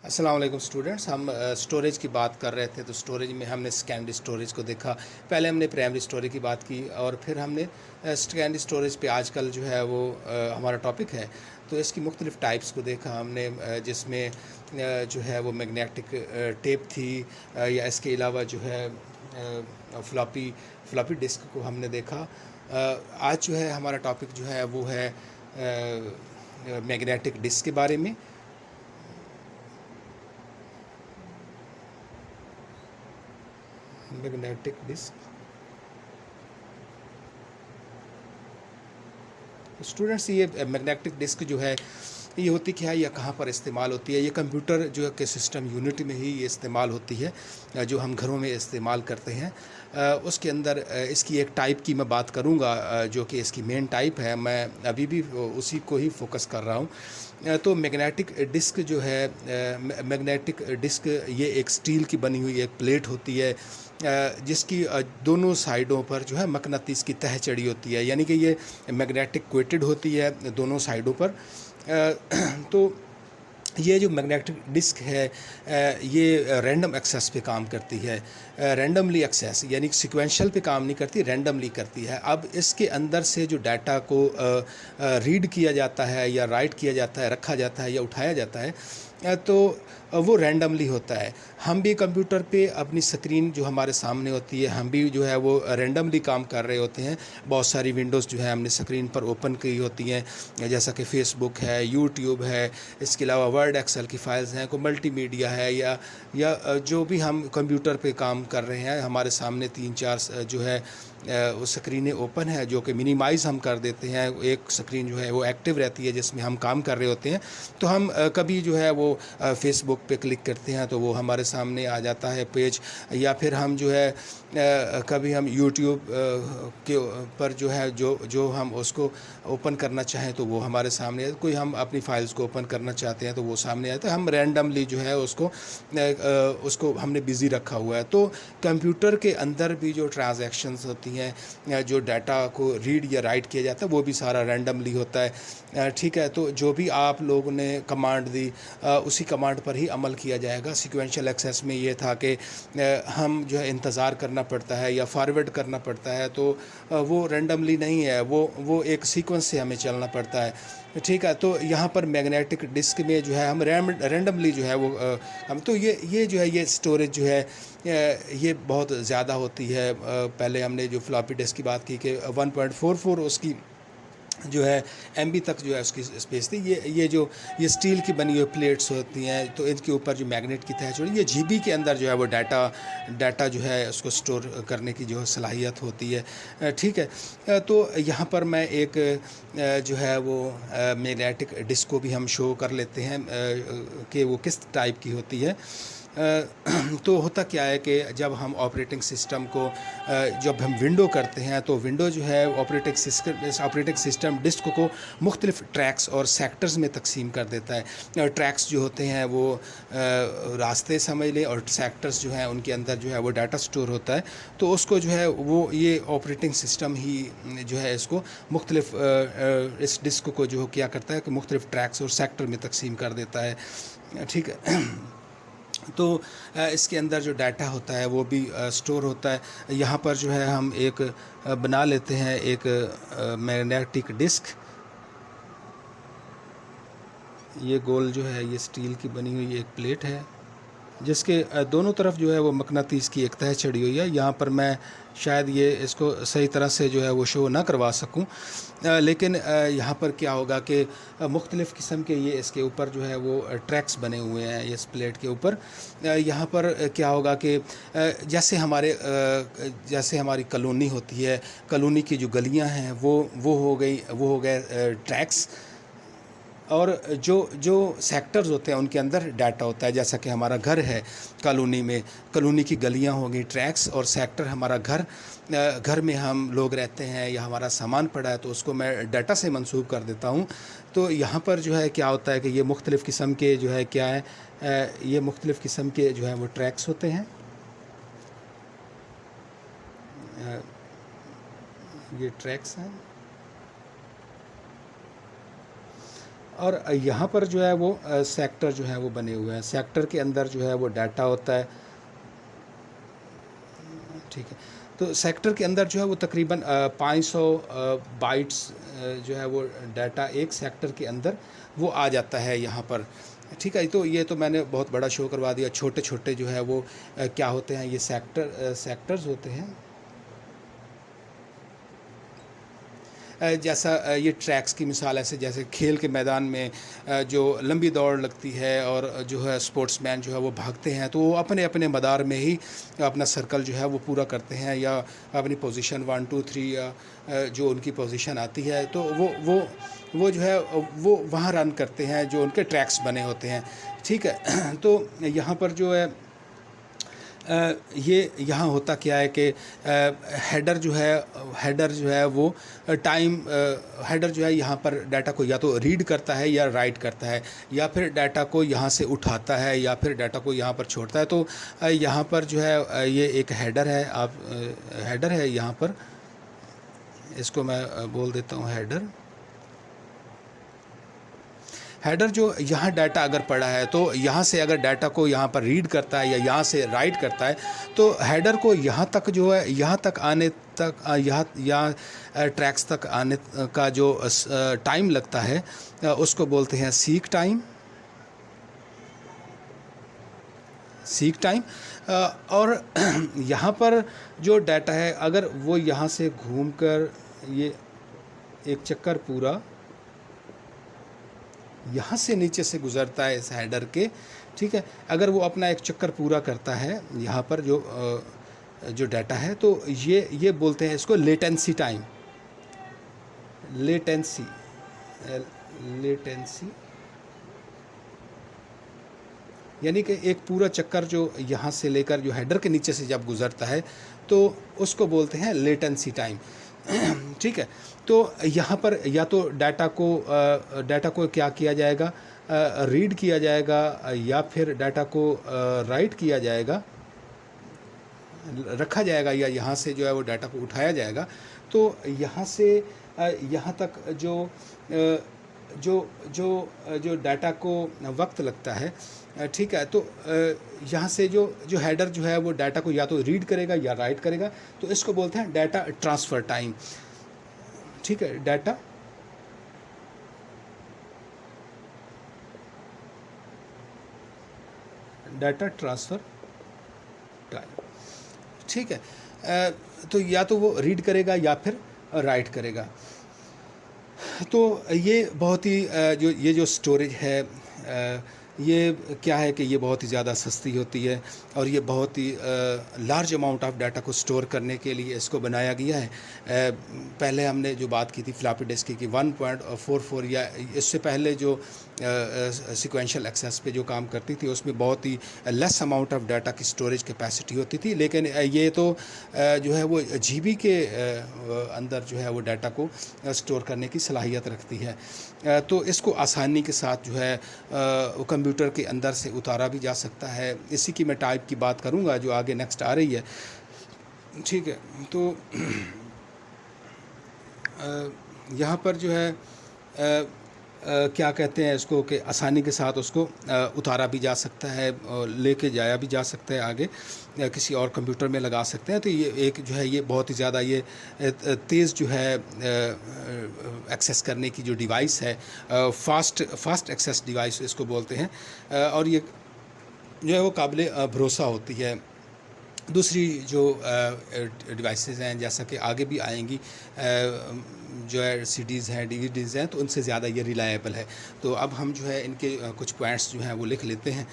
अस्सलाम वालेकुम स्टूडेंट्स। हम स्टोरेज की बात कर रहे थे, तो स्टोरेज में हमने सेकेंडरी स्टोरेज को देखा। पहले हमने प्राइमरी स्टोरेज की बात की और फिर हमने सेकेंडरी स्टोरेज पे आजकल जो है वो हमारा टॉपिक है। तो इसकी मुख्तलिफ़ टाइप्स को देखा हमने, जिसमें जो है वो मैग्नेटिक टेप थी, या इसके अलावा जो है फ्लॉपी फ्लॉपी डिस्क को हमने देखा। आज जो है हमारा टॉपिक जो है वो है मैग्नेटिक डिस्क के बारे में। मैग्नेटिक डिस्क, स्टूडेंट्स, ये मैग्नेटिक डिस्क जो है ये होती क्या है या कहाँ पर इस्तेमाल होती है? ये कंप्यूटर जो है के सिस्टम यूनिट में ही ये इस्तेमाल होती है, जो हम घरों में इस्तेमाल करते हैं। उसके अंदर इसकी एक टाइप की मैं बात करूँगा, जो कि इसकी मेन टाइप है। मैं अभी भी उसी को ही फोकस कर रहा हूँ। तो मैग्नेटिक डिस्क जो है, मैग्नेटिक डिस्क ये एक स्टील की बनी हुई एक प्लेट होती है, जिसकी दोनों साइडों पर जो है मकनातीस की तह चढ़ी होती है, यानी कि ये मैग्नेटिक कोटेड होती है दोनों साइडों पर। तो ये जो मैग्नेटिक डिस्क है, ये रैंडम एक्सेस पे काम करती है। रैंडमली एक्सेस यानी सिक्वेंशियल पे काम नहीं करती, रैंडमली करती है। अब इसके अंदर से जो डाटा को रीड किया जाता है या राइट किया जाता है, रखा जाता है या उठाया जाता है, तो वो रैंडमली होता है। हम भी कंप्यूटर पे अपनी स्क्रीन जो हमारे सामने होती है, हम भी जो है वो रैंडमली काम कर रहे होते हैं। बहुत सारी विंडोज़ जो है हमने स्क्रीन पर ओपन की होती हैं, जैसा कि फेसबुक है, यूट्यूब है, इसके अलावा वर्ड एक्सेल की फ़ाइल्स हैं, कोई मल्टीमीडिया है, या जो भी हम कंप्यूटर पे काम कर रहे हैं, हमारे सामने 3-4 जो है वो स्क्रीनें ओपन है, जो कि मिनिमाइज़ हम कर देते हैं। एक स्क्रीन जो है वो एक्टिव रहती है जिसमें हम काम कर रहे होते हैं। तो हम कभी जो है वो फेसबुक पे क्लिक करते हैं तो वो हमारे सामने आ जाता है पेज, या फिर हम जो है कभी हम यूट्यूब के पर जो है जो हम उसको ओपन करना चाहें तो वो हमारे सामने, कोई हम अपनी फाइल्स को ओपन करना चाहते हैं तो वो सामने आता है। हम रैंडमली जो है उसको हमने बिज़ी रखा हुआ है। तो कंप्यूटर के अंदर भी जो ट्रांजैक्शंस होती हैं, जो डाटा को रीड या राइट किया जाता है, वो भी सारा रैंडमली होता है। ठीक है, तो जो भी आप लोगों ने कमांड दी, उसी कमांड पर ही अमल किया जाएगा। सीक्वेंशियल एक्सेस में ये था कि हम जो है इंतज़ार करना पड़ता है या फॉरवर्ड करना पड़ता है, तो वो रैंडमली नहीं है, वो एक सीक्वेंस से हमें चलना पड़ता है। ठीक है, तो यहाँ पर मैग्नेटिक डिस्क में जो है हम रैंडमली जो है वो हम तो ये जो है ये स्टोरेज जो है ये बहुत ज़्यादा होती है। पहले हमने जो फ्लॉपी डिस्क की बात की कि 1.44 उसकी जो है एमबी तक जो है उसकी स्पेस थी। ये स्टील की बनी हुई प्लेट्स होती हैं, तो इनके ऊपर जो मैग्नेट की तह छोड़ी, ये जीबी के अंदर जो है वो डाटा जो है उसको स्टोर करने की जो सलाहियत होती है। ठीक है, तो यहाँ पर मैं एक जो है वो मैग्नेटिक डिस्क को भी हम शो कर लेते हैं कि वो किस टाइप की होती है। तो होता क्या है कि जब हम ऑपरेटिंग सिस्टम को जब हम विंडो करते हैं, तो विंडो जो है ऑपरेटिंग सिस्टम डिस्क को मुख्तलिफ ट्रैक्स और सेक्टर्स में तकसीम कर देता है। ट्रैक्स जो होते हैं वो रास्ते समझ लें, और सेक्टर्स जो हैं उनके अंदर जो है वो डाटा स्टोर होता है। तो उसको जो है वो ये ऑपरेटिंग सिस्टम ही जो है इसको मुख्तलिफ इस डिस्क को जो क्या करता है कि मुख्तलिफ ट्रैक्स और सेक्टर में तकसीम कर देता है। ठीक है, तो इसके अंदर जो डाटा होता है वो भी स्टोर होता है। यहाँ पर जो है हम एक बना लेते हैं एक मैग्नेटिक डिस्क। ये गोल जो है ये स्टील की बनी हुई एक प्लेट है, जिसके दोनों तरफ जो है वो मकनातीस की एक तह चढ़ी हुई है। यहाँ पर मैं शायद ये इसको सही तरह से जो है वो शो ना करवा सकूं, लेकिन यहाँ पर क्या होगा कि मुख्तलिफ़ किस्म के ये इसके ऊपर जो है वो ट्रैक्स बने हुए हैं इस प्लेट के ऊपर। यहाँ पर क्या होगा कि जैसे हमारी कॉलोनी होती है, कॉलोनी की जो गलियाँ हैं वो हो गए ट्रैक्स, और जो सेक्टर्स होते हैं उनके अंदर डाटा होता है। जैसा कि हमारा घर है कॉलोनी में, कॉलोनी की गलियां हो गई ट्रैक्स, और सेक्टर हमारा घर में हम लोग रहते हैं या हमारा सामान पड़ा है, तो उसको मैं डाटा से मंसूब कर देता हूं। तो यहाँ पर जो है क्या होता है कि ये मुख्तलिफ़ किस्म के जो है क्या है, ये मुख्तलिफ़ किस्म के जो है वो ट्रैक्स होते हैं। ये ट्रैक्स हैं, और यहाँ पर जो है वो सेक्टर जो है वो बने हुए हैं। सेक्टर के अंदर जो है वो डाटा होता है, ठीक है। तो सेक्टर के अंदर जो है वो तकरीबन 500 बाइट्स जो है वो डाटा एक सेक्टर के अंदर वो आ जाता है यहाँ पर, ठीक है। तो ये तो मैंने बहुत बड़ा शो करवा दिया। छोटे छोटे जो है वो क्या होते हैं, ये सेक्टर्स होते हैं। जैसा ये ट्रैक्स की मिसाल ऐसे, जैसे खेल के मैदान में जो लंबी दौड़ लगती है और जो है स्पोर्ट्समैन जो है वो भागते हैं, तो वो अपने अपने मदार में ही अपना सर्कल जो है वो पूरा करते हैं, या अपनी पोजीशन 1 2 3 या जो उनकी पोजीशन आती है, तो वो जो है वो वहाँ रन करते हैं, जो उनके ट्रैक्स बने होते हैं, ठीक है। तो यहाँ पर जो है ये यहाँ होता क्या है कि हेडर जो है वो हेडर जो है यहाँ पर डाटा को या तो रीड करता है या राइट करता है, या फिर डाटा को यहाँ से उठाता है या फिर डाटा को यहाँ पर छोड़ता है। तो यहाँ पर जो है ये एक हेडर है, आप हेडर है यहाँ पर, इसको मैं बोल देता हूँ हेडर जो यहाँ डाटा अगर पड़ा है, तो यहाँ से अगर डाटा को यहाँ पर रीड करता है या यहाँ से राइट करता है, तो हेडर को यहाँ तक जो है, यहाँ तक आने तक, यहाँ ट्रैक्स तक आने का जो टाइम लगता है, उसको बोलते हैं सीक टाइम। और यहाँ पर जो डाटा है, अगर वो यहाँ से घूमकर ये एक चक्कर पूरा यहाँ से नीचे से गुज़रता है इस हेडर के, ठीक है। अगर वो अपना एक चक्कर पूरा करता है यहाँ पर जो डाटा है, तो ये बोलते हैं इसको लेटेंसी टाइम। लेटेंसी यानी कि एक पूरा चक्कर जो यहाँ से लेकर जो हेडर के नीचे से जब गुज़रता है, तो उसको बोलते हैं लेटेंसी टाइम, ठीक है। तो यहाँ पर या तो डाटा को क्या किया जाएगा, रीड किया जाएगा, या फिर डाटा को राइट किया जाएगा, रखा जाएगा, या यहाँ से जो है वो डाटा को उठाया जाएगा। तो यहाँ से यहाँ तक जो डाटा को वक्त लगता है, ठीक है। तो यहाँ से जो हेडर जो है वो डाटा को या तो रीड करेगा या राइट करेगा, तो इसको बोलते हैं डाटा ट्रांसफ़र टाइम, ठीक है। डाटा ट्रांसफ़र टाइम, ठीक है। तो या तो वो रीड करेगा या फिर राइट करेगा। तो ये बहुत ही जो स्टोरेज है, ये क्या है कि ये बहुत ही ज़्यादा सस्ती होती है, और ये बहुत ही लार्ज अमाउंट ऑफ डाटा को स्टोर करने के लिए इसको बनाया गया है। पहले हमने जो बात की थी फ्लॉपी डिस्क की 1.44, या इससे पहले जो सिक्वेंशियल एक्सेस पे जो काम करती थी, उसमें बहुत ही लेस अमाउंट ऑफ डाटा की स्टोरेज कैपेसिटी होती थी। लेकिन ये तो जो है वो जीबी के अंदर जो है वो डाटा को स्टोर करने की सलाहियत रखती है। तो इसको आसानी के साथ जो है कंप्यूटर के अंदर से उतारा भी जा सकता है। इसी की मैं टाइप की बात करूँगा जो आगे नेक्स्ट आ रही है, ठीक है। तो यहाँ पर जो है क्या कहते हैं इसको, कि आसानी के साथ उसको उतारा भी जा सकता है और लेके जाया भी जा सकता है आगे, किसी और कंप्यूटर में लगा सकते हैं। तो ये एक जो है ये बहुत ही ज़्यादा ये तेज़ जो है एक्सेस करने की जो डिवाइस है, फास्ट एक्सेस डिवाइस इसको बोलते हैं, और ये जो है वो काबिल भरोसा होती है। दूसरी जो डिवाइसेस हैं, जैसा कि आगे भी आएंगी, जो है सीडीज़ हैं, डीवीडीज़ हैं, तो उनसे ज़्यादा ये रिलायबल है। तो अब हम जो है इनके कुछ पॉइंट्स जो हैं वो लिख लेते हैं।